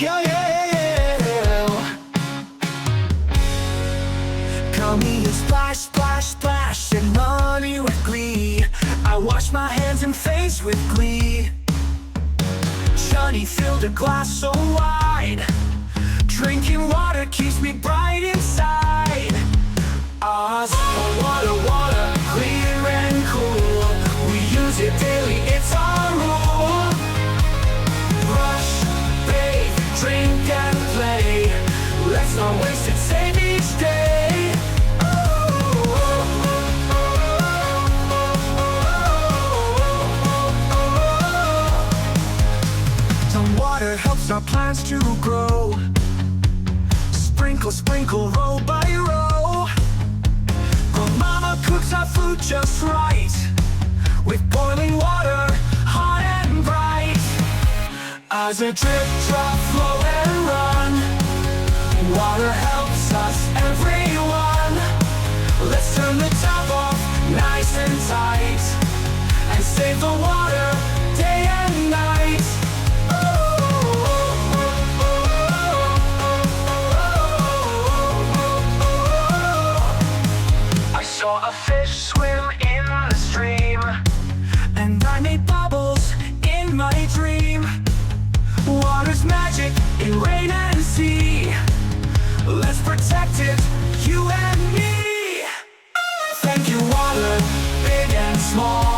Yeah, yeah, yeah. Come in and splash, splash, splash, and money with glee. I wash my hands and face with glee. Chunni filled a glass so wide. Drinking water keeps me bright inside. Water, water, clear and cool. We use it daily, it's our rule. Brush, bathe, drink and play. Let's not waste it, save each day. Some water helps our plants to grow. Sprinkle, sprinkle, row by row. But mama cooks our food just right, with boiling water, hot and bright. As a drip, drop, flow and run, water helps us, everyone. Let's turn the tap off, nice and tight, and save the water, day and night. I saw a fish swim in the stream, and I made bubbles in my dream. Water's magic in rain and sea. Let's protect it, you and me. Thank you, water, big and small.